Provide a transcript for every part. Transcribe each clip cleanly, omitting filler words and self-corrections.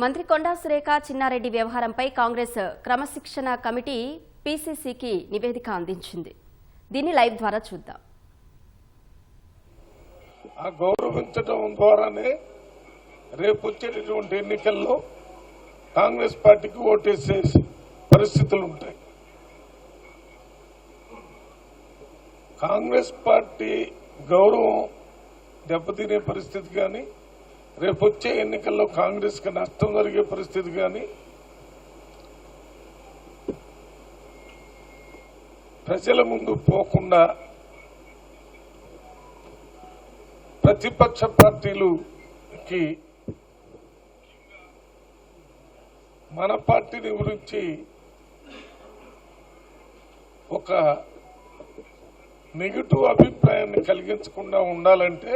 మంత్రి కొండా సురేఖ చిన్నారెడ్డి వ్యవహారంపై కాంగ్రెస్ క్రమశిక్షణ కమిటీ పీసీసీకి నివేదిక అందించింది. దీన్ని లైవ్ ద్వారా చూద్దాం. ఆ గౌరవించడం ద్వారానే రేపు వచ్చేటటువంటి ఎన్నికల్లో కాంగ్రెస్ పార్టీకి ఓటేసే పరిస్థితులు ఉంటాయి. కాంగ్రెస్ పార్టీ గౌరవం దెబ్బతినే పరిస్థితి కానీ, రేపు వచ్చే ఎన్నికల్లో కాంగ్రెస్ కి నష్టం జరిగే పరిస్థితి కానీ ప్రజల ముందు పోకుండా ప్రతిపక్ష పార్టీలుకి మన పార్టీని గురించి ఒక నెగటివ్ అభిప్రాయాన్ని కలిగించకుండా ఉండాలంటే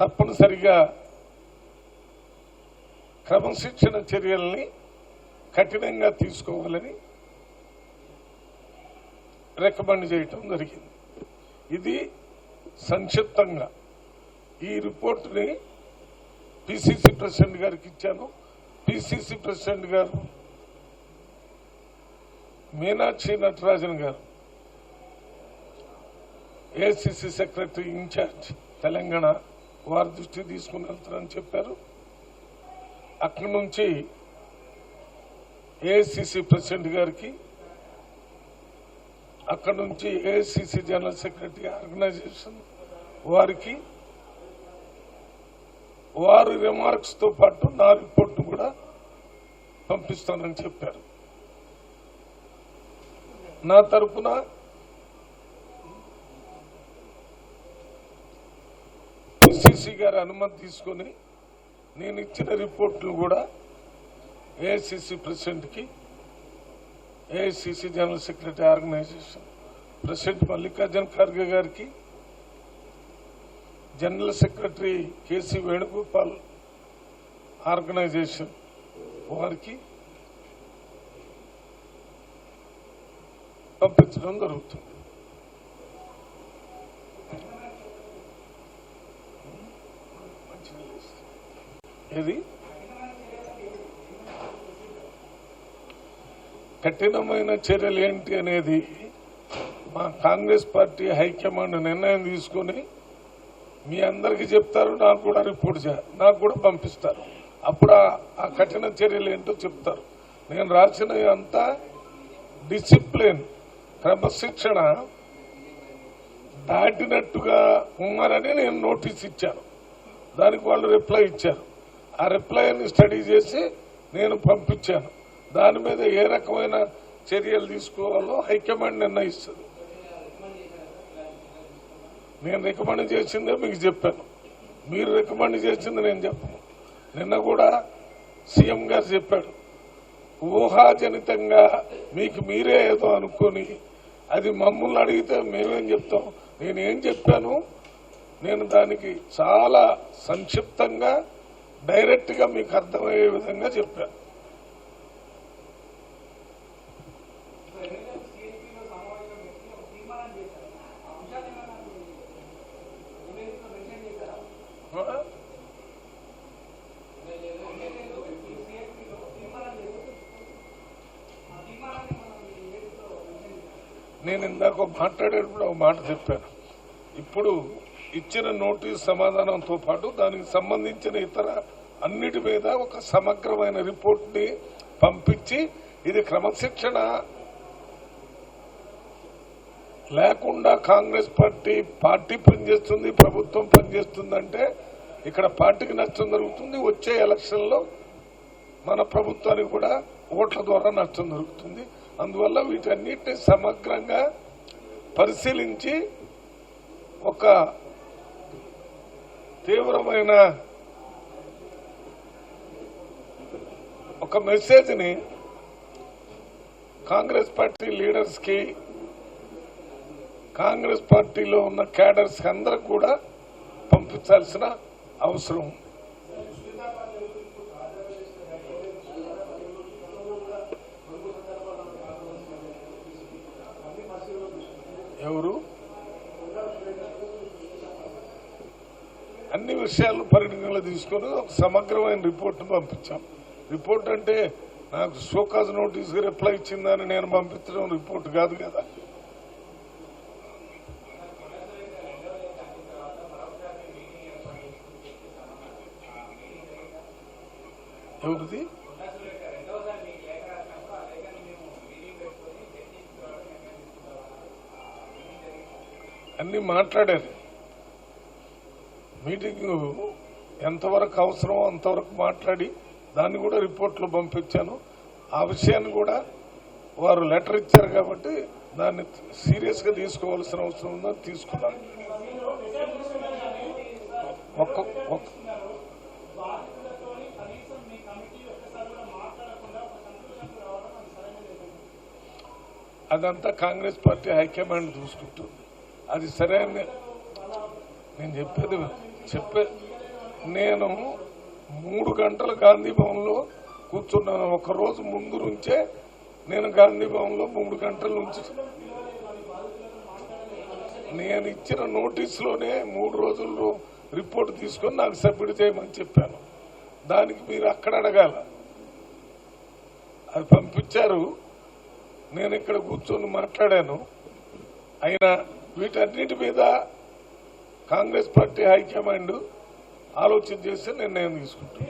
తప్పనిసరిగా క్రమశిక్షణ చర్యల్ని కఠినంగా తీసుకోవాలని రికమెండ్ చేయటం జరిగింది. ఇది సంక్షిప్తంగా ఈ రిపోర్టుని పిసిసి ప్రెసిడెంట్ గారికి ఇచ్చాను. పిసిసి ప్రెసిడెంట్ గారు మీనాక్షి నటరాజన్ గారు ఏఐసిసి సెక్రటరీ ఇన్ఛార్జ్ తెలంగాణ వారి దృష్టికి తీసుకుని వెళ్తారని చెప్పారు. అక్కడి నుంచి ఏఐసిసి ప్రెసిడెంట్ గారికి, అక్కడి నుంచి ఏఐసిసి జనరల్ సెక్రటరీ ఆర్గనైజేషన్ వారికి వారి రిమార్క్స్ తో పాటు నా రిపోర్ట్ కూడా పంపిస్తానని చెప్పారు. నా తరఫున పిసిసి గారి అనుమతి తీసుకుని నేను ఇచ్చిన రిపోర్టులు కూడా ఏఐసిసి ప్రెసిడెంట్ కి, AICC general secretary organisation president Mallikarjuna Kharge గారికి, general secretary KC Venugopal organisation వారికి పంపించడం జరుగుతుంది. ఇది కఠినమైన చర్యలు ఏంటి అనేది మా కాంగ్రెస్ పార్టీ హైకమాండ్ నిర్ణయం తీసుకుని మీ అందరికీ చెప్తారు. నాకు కూడా రిపోర్ట్ నాకు కూడా పంపిస్తారు. అప్పుడు ఆ కఠిన చర్యలు ఏంటో చెప్తారు. నేను రాసిన అంతా డిసిప్లిన్, క్రమశిక్షణ దాటినట్టుగా ఉన్నారని నేను నోటీస్ ఇచ్చాను. దానికి వాళ్ళు రిప్లై ఇచ్చారు. ఆ రిప్లైని స్టడీ చేసి నేను పంపించాను. దాని మీద ఏ రకమైన చర్యలు తీసుకోవాలో హైకమాండ్ నిర్ణయిస్తుంది. నేను రికమెండ్ చేసిందే మీకు చెప్పాను, మీరు రికమెండ్ చేసింది నేను చెప్పను. నిన్న కూడా సీఎం గారు చెప్పాడు, ఊహాజనితంగా మీకు మీరే ఏదో అనుకొని అది మమ్మల్ని అడిగితే మేమేం చెప్తాం. నేనేం చెప్పాను, నేను దానికి చాలా సంక్షిప్తంగా డైరెక్ట్ గా మీకు అర్థమయ్యే విధంగా చెప్పాను. నేను ఇందాక మాట్లాడేటప్పుడు ఒక మాట చెప్పాను. ఇప్పుడు ఇచ్చిన నోటీస్ సమాధానంతో పాటు దానికి సంబంధించిన ఇతర అన్నిటి మీద ఒక సమగ్రమైన రిపోర్ట్ ని పంపించి, ఇది క్రమశిక్షణ లేకుండా కాంగ్రెస్ పార్టీ పనిచేస్తుంది, ప్రభుత్వం పనిచేస్తుందంటే ఇక్కడ పార్టీకి నష్టం జరుగుతుంది. వచ్చే ఎలక్షన్ లో మన ప్రభుత్వానికి కూడా ఓట్ల ద్వారా నష్టం జరుగుతుంది. అందువల్ల వీటన్నిటిని సమగ్రంగా పరిశీలించి ఒక తీవ్రమైన ఒక మెసేజ్ ని కాంగ్రెస్ పార్టీ లీడర్స్ కి, కాంగ్రెస్ పార్టీలో ఉన్న క్యాడర్స్ కి అందరికి కూడా పంపించాల్సిన అవసరం. ఎవరు అన్ని విషయాలను పరిగణనలో తీసుకొని ఒక సమగ్రమైన రిపోర్ట్ను పంపించాం. రిపోర్ట్ అంటే నాకు షోకాజ్ నోటీస్కి రిప్లై ఇచ్చిందని నేను పంపించడం రిపోర్ట్ కాదు కదా. ఎవరిది? అన్ని మాట్లాడారు. మీటింగ్ ఎంతవరకు అవసరమో అంతవరకు మాట్లాడి దాన్ని కూడా రిపోర్ట్లో పంపించాను. ఆ విషయాన్ని కూడా వారు లెటర్ ఇచ్చారు కాబట్టి దాన్ని సీరియస్గా తీసుకోవాల్సిన అవసరం ఉందని తీసుకున్నాను. అదంతా కాంగ్రెస్ పార్టీ హైకమాండ్ చూసుకుంటుంది. అది సరైన నేను నేను 3 గంటలు గాంధీ భవన్లో కూర్చున్నాను. ఒక రోజు ముందు నుంచే నేను గాంధీ భవన్లో 3 గంటల నుంచి నేను ఇచ్చిన నోటీసులోనే 3 రోజుల్లో రిపోర్ట్ తీసుకొని నాకు సబ్మిట్ చేయమని చెప్పాను. దానికి మీరు అక్కడ అడగాల. అది పంపించారు. నేను ఇక్కడ కూర్చొని మాట్లాడాను. అయినా వీటన్నిటి మీద కాంగ్రెస్ పార్టీ హైకమాండ్ ఆలోచన చేసి నిర్ణయం తీసుకుంటాను.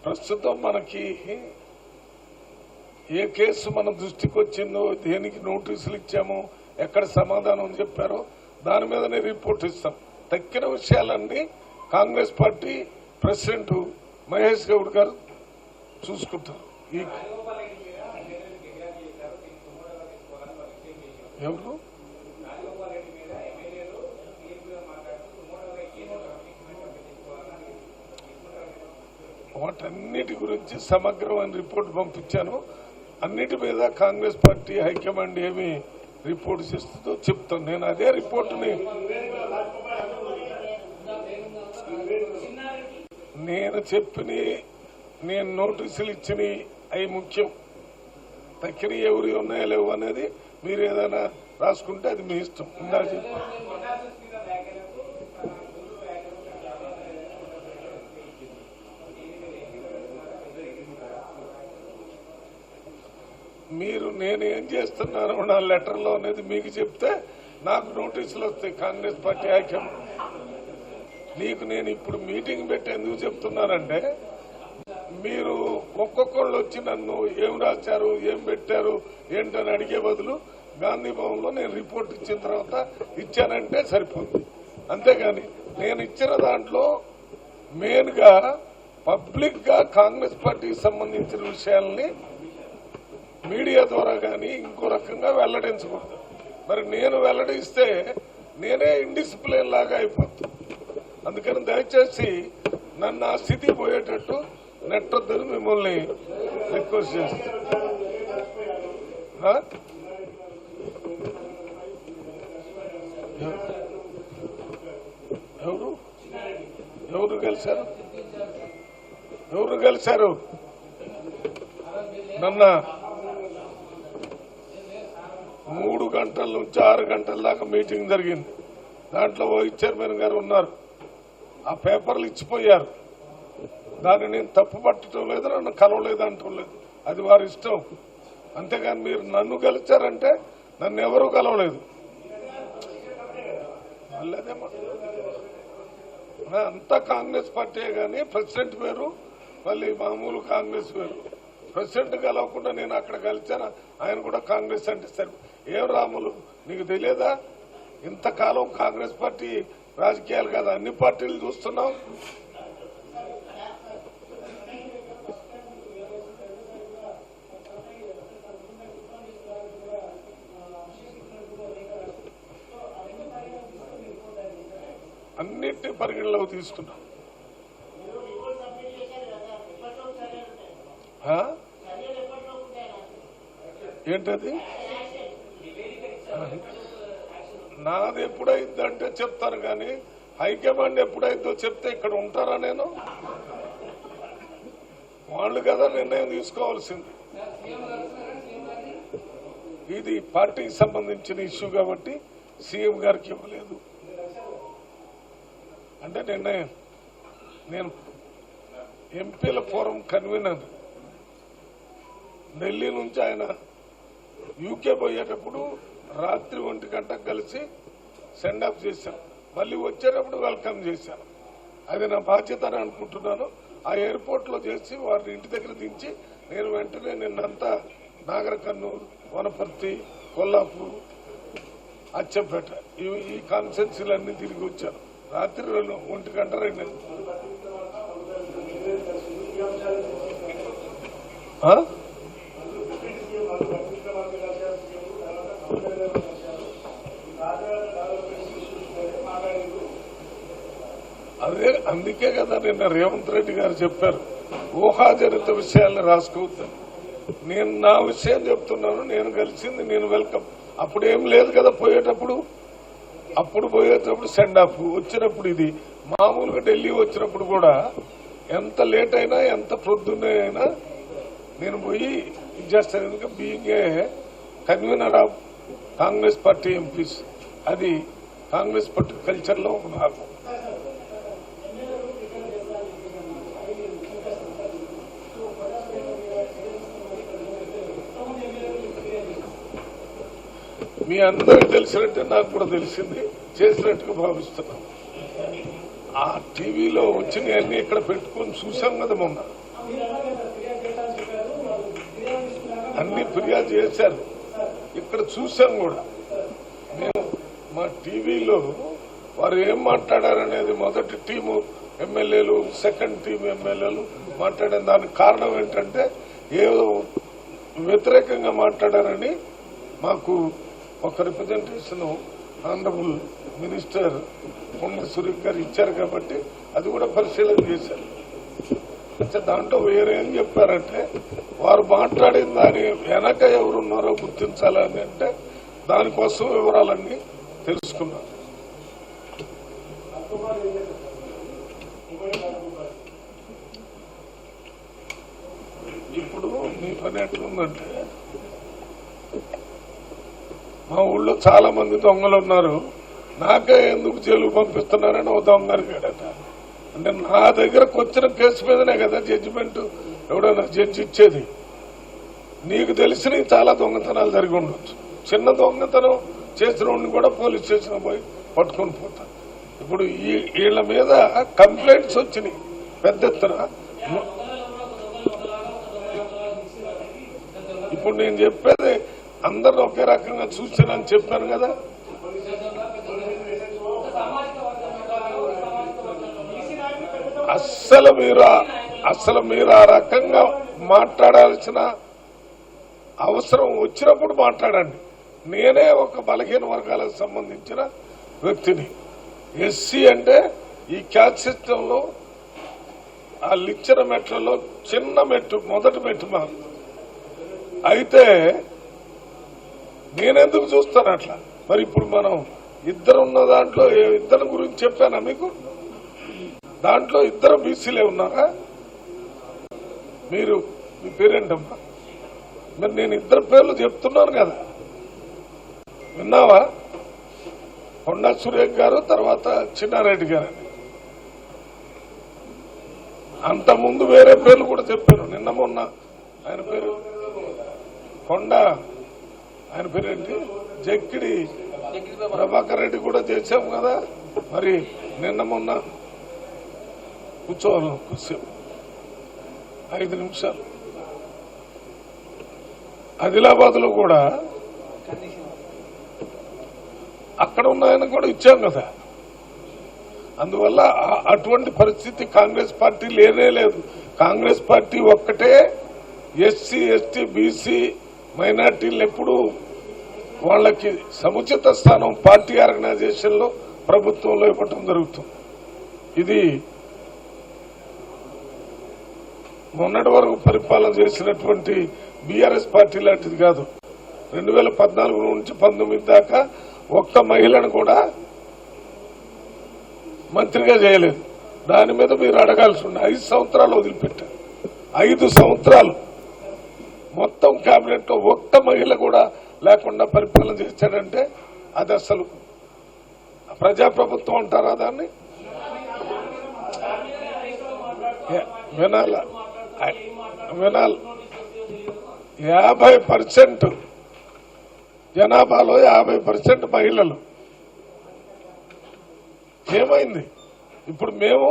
ప్రస్తుతం మనకి ఏ కేసు మన దృష్టికి వచ్చిందో, దేనికి నోటీసులు ఇచ్చామో, ఎక్కడ సమాధానం చెప్పారో దాని మీదనే రిపోర్ట్ ఇస్తాం. తక్కిన విషయాలన్నీ కాంగ్రెస్ పార్టీ ప్రెసిడెంట్ మహేష్ గౌడ్ గారు చూసుకుంటారు. ఎవరు? వాటన్నిటి గురించి సమగ్రమైన రిపోర్ట్ పంపించాను. అన్నిటి మీద కాంగ్రెస్ పార్టీ హైకమాండ్ ఏమి రిపోర్ట్ చేస్తుందో చెప్తాను. నేను అదే రిపోర్టుని నేను నేను నోటీసులు ఇచ్చినవి అవి ముఖ్యం. తక్కిన ఎవరి ఉన్నాయో లేవు అనేది మీరు ఏదైనా రాసుకుంటే అది మీ ఇష్టం. ఇందాక మీరు నేను ఏం చేస్తున్నాను నా లెటర్లో అనేది మీకు చెప్తే నాకు నోటీసులు వస్తాయి. కాంగ్రెస్ పార్టీ హైకమాండ్ నీకు నేను ఇప్పుడు మీటింగ్ పెట్టి ఎందుకు చెప్తున్నానంటే, మీరు ఒక్కొక్కళ్ళు వచ్చి నన్ను ఏం రాశారు, ఏం పెట్టారు, ఏంటని అడిగే బదులు గాంధీ భవన్లో నేను రిపోర్ట్ ఇచ్చిన తర్వాత ఇచ్చానంటే సరిపోతుంది. అంతేగాని నేను ఇచ్చిన దాంట్లో మెయిన్గా పబ్లిక్గా కాంగ్రెస్ పార్టీకి సంబంధించిన విషయాల్ని మీడియా ద్వారా కానీ ఇంకో రకంగా వెల్లడించకూడదు. మరి నేను వెల్లడిస్తే నేనే ఇండిసిప్లిన్ లాగా అయిపోతాను. అందుకని దయచేసి నన్ను ఆ స్థితి పోయేటట్టు నెట్టొద్దని మిమ్మల్ని రిక్వెస్ట్ చేస్తాను. ఎవరు కలిశారు నన్న 3 గంటల నుంచి 6 గంటల దాకా మీటింగ్ జరిగింది. దాంట్లో వైస్ చైర్మన్ గారు ఉన్నారు. ఆ పేపర్లు ఇచ్చిపోయారు. దాన్ని నేను తప్పు పట్టడం లేదు, నన్ను కలవలేదు అంటం లేదు. అది వారి ఇష్టం. అంతేగాని మీరు నన్ను కలిచారంటే నన్ను ఎవరూ కలవలేదు. అంతా కాంగ్రెస్ పార్టీయే కానీ ప్రెసిడెంట్ వేరు, మళ్ళీ మామూలు కాంగ్రెస్ వేరు. ప్రెసిడెంట్ కలవకుండా నేను అక్కడ కలిచాను. ఆయన కూడా కాంగ్రెస్ అంటే సరే. ఏం రాములు నీకు తెలియదా? ఇంతకాలం కాంగ్రెస్ పార్టీ రాజకీయాలు కాదు, అన్ని పార్టీలు చూస్తున్నాం. అన్నిటినీ పరిగణలోకి తీసుకున్నాం. ఏంటది? నాది ఎప్పుడైందంటే చెప్తాను, కానీ హైకమాండ్ ఎప్పుడైందో చెప్తే ఇక్కడ ఉంటారా? నేను వాళ్ళు కదా నిర్ణయం తీసుకోవాల్సింది. ఇది పార్టీకి సంబంధించిన ఇష్యూ కాబట్టి సీఎం గారికి ఇవ్వలేదు అంటే నేను ఎంపీల ఫోరం కన్వీనర్. ఢిల్లీ నుంచి ఆయన యూకే పోయేటప్పుడు రాత్రి 1 గంటకు కలిసి సెండ్ ఆఫ్ చేశాను, మళ్ళీ వచ్చేటప్పుడు వెల్కమ్ చేశాను. అది నా బాధ్యత అని అనుకుంటున్నాను. ఆ ఎయిర్పోర్ట్ లో చేసి వారిని ఇంటి దగ్గర దించి నేను వెంటనే నిన్నంతా నాగర్ కర్నూలు, వనపర్తి, కొల్లాపూర్, అచ్చంపేట ఈ కాన్స్టిట్యున్సీలన్నీ తిరిగి వచ్చాను. రాత్రి 1 గంట 2 అదే అందుకే కదా నిన్న రేవంత్ రెడ్డి గారు చెప్పారు ఊహాజనిత విషయాలను రాసుకోవద్దని. నేను నా విషయం చెప్తున్నాను, నేను కలిసింది, నేను వెల్కమ్. అప్పుడు ఏం లేదు కదా పోయేటప్పుడు సెండ్ ఆఫ్, వచ్చినప్పుడు ఇది మామూలుగా. ఢిల్లీ వచ్చినప్పుడు కూడా ఎంత లేట్ అయినా ఎంత ప్రొద్దునే అయినా నేను పోయి ఇచ్చేస్తాను. ఎందుకంటే being a convener of Congress party MPs, అది కాంగ్రెస్ పార్టీ కల్చర్ లో ఒక భాగం. మీ అందరికి తెలిసినట్టే నాకు కూడా తెలిసింది, చేసినట్టుగా భావిస్తున్నాం. ఆ టీవీలో వచ్చినవన్నీ ఇక్కడ పెట్టుకొని చూసాం కదా మొన్న, అన్ని ఫిర్యాదు చేశారు, ఇక్కడ చూసాం కూడా. మేము మా టీవీలో వారు ఏం మాట్లాడారనేది మొదటి టీము ఎమ్మెల్యేలు, సెకండ్ టీం ఎమ్మెల్యేలు మాట్లాడిన దానికి కారణం ఏంటంటే ఏదో వ్యతిరేకంగా మాట్లాడారని మాకు ఒక రిప్రజెంటేషన్ ఆనరబుల్ మినిస్టర్ కొండ సురేఖ్ గారు ఇచ్చారు కాబట్టి అది కూడా పరిశీలన చేశారు. అంటే దాంట్లో వేరేం చెప్పారంటే వారు మాట్లాడిన దాని వెనక ఎవరున్నారో గుర్తించాలని, అంటే దానికోసం వివరాలన్నీ తెలుసుకున్నారు. ఇప్పుడు మీ పని ఎట్లుందంటే, మా ఊళ్ళో చాలా మంది దొంగలు ఉన్నారు, నాకే ఎందుకు జైలు పంపిస్తున్నారని ఓ దొంగ అడిగాడట. అంటే నా దగ్గరకు వచ్చిన కేసు మీదనే కదా జడ్జిమెంట్ ఎవడైనా జడ్జి ఇచ్చేది. నీకు తెలిసిన చాలా దొంగతనాలు జరిగి ఉండొచ్చు, చిన్న దొంగతనం చేసిన వాడిని కూడా పోలీస్ స్టేషన్ పోయి పట్టుకొని పోతారు. ఇప్పుడు వీళ్ళ మీద కంప్లైంట్స్ వచ్చినాయి పెద్ద ఎత్తున. ఇప్పుడు నేను చెప్పేది అందరూ ఒకే రకంగా చూసానని చెప్పాను కదా. అస్సలు మీరు ఆ రకంగా మాట్లాడాల్సిన అవసరం వచ్చినప్పుడు మాట్లాడండి. నేనే ఒక బలహీన వర్గాలకు సంబంధించిన వ్యక్తిని. ఎస్సీ అంటే ఈ క్యాస్ట్ సిస్టంలో ఆ లిచ్చర మెట్లలో చిన్న మెట్టు, మొదటి మెట్టు మా అయితే నేనెందుకు చూస్తాను అట్లా. మరి ఇప్పుడు మనం ఇద్దరు ఉన్న దాంట్లో ఇద్దరి గురించి చెప్పానా మీకు? దాంట్లో ఇద్దరు బీసీలే ఉన్నారా? మీరు మీ పేరేంటమ్మా? మరి నేను ఇద్దరు పేర్లు చెప్తున్నాను కదా, విన్నావా? కొండా సురేఖ్ గారు, తర్వాత చిన్నారెడ్డి గారు. అంతకుముందు వేరే పేర్లు కూడా చెప్పాను. నిన్న మొన్న ఆయన పేరు కొండా, ఆయన పేరేంటి, జక్కిడి ప్రభాకర్ రెడ్డి కూడా చేశాం కదా. మరి నిన్న మొన్న కూర్చోవాలి కొద్దిసేపు 5 నిమిషాలు. ఆదిలాబాద్ లో కూడా అక్కడ ఉన్న ఆయన కూడా ఇచ్చాం కదా. అందువల్ల అటువంటి పరిస్థితి కాంగ్రెస్ పార్టీ లేనే లేదు. కాంగ్రెస్ పార్టీ ఒక్కటే ఎస్సీ, ఎస్టీ, బీసీ, మైనార్టీలు ఎప్పుడు వాళ్ళకి సముచిత స్థానం పార్టీ ఆర్గనైజేషన్ లో, ప్రభుత్వంలో ఇవ్వటం జరుగుతుంది. ఇది మొన్నటి వరకు పరిపాలన చేసినటువంటి బీఆర్ఎస్ పార్టీ లాంటిది కాదు. 2014 నుంచి 19 దాకా ఒక్క మహిళను కూడా మంత్రిగా చేయలేదు. దాని మీద మీరు అడగాల్సి ఉంది. 5 సంవత్సరాలు వదిలిపెట్టారు. 5 సంవత్సరాలు మొత్తం కేబినెట్ లో ఒక్క మహిళ కూడా లేకుండా పరిపాలన చేశాడంటే అది అసలు ప్రజాప్రభుత్వం అంటారా దాన్ని? వినాలి 50% జనాభాలో 50% మహిళలు. ఏమైంది? ఇప్పుడు మేము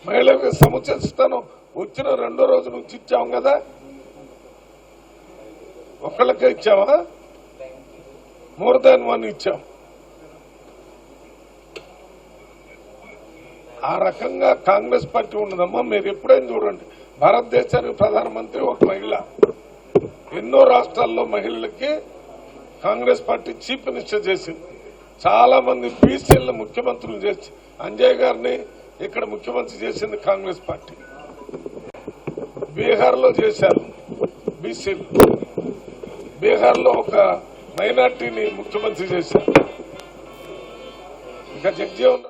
మహిళలకు సముచిత వచ్చిన రెండో రోజు నుంచి ఇచ్చాం కదా, ఒక్కళ్ళకే ఇచ్చామా? మోర్ దాన్ 1 ఇచ్చాం. ఆ రకంగా కాంగ్రెస్ పార్టీ ఉన్నదమ్మా. మీరు ఎప్పుడైనా చూడండి, భారతదేశానికి ప్రధానమంత్రి ఒక మహిళ. ఎన్నో రాష్ట్రాల్లో మహిళలకి కాంగ్రెస్ పార్టీ చీఫ్ మినిస్టర్ చేసింది. చాలా మంది బీసీలను ముఖ్యమంత్రులు చేసి, అంజయ్ గారిని ఇక్కడ ముఖ్యమంత్రి చేసింది కాంగ్రెస్ పార్టీ. బీహార్లో చేశారు బీసీలు. బీహార్లో ఒక మైనార్టీని ముఖ్యమంత్రి చేశారు. ఇక జగ్జీవన్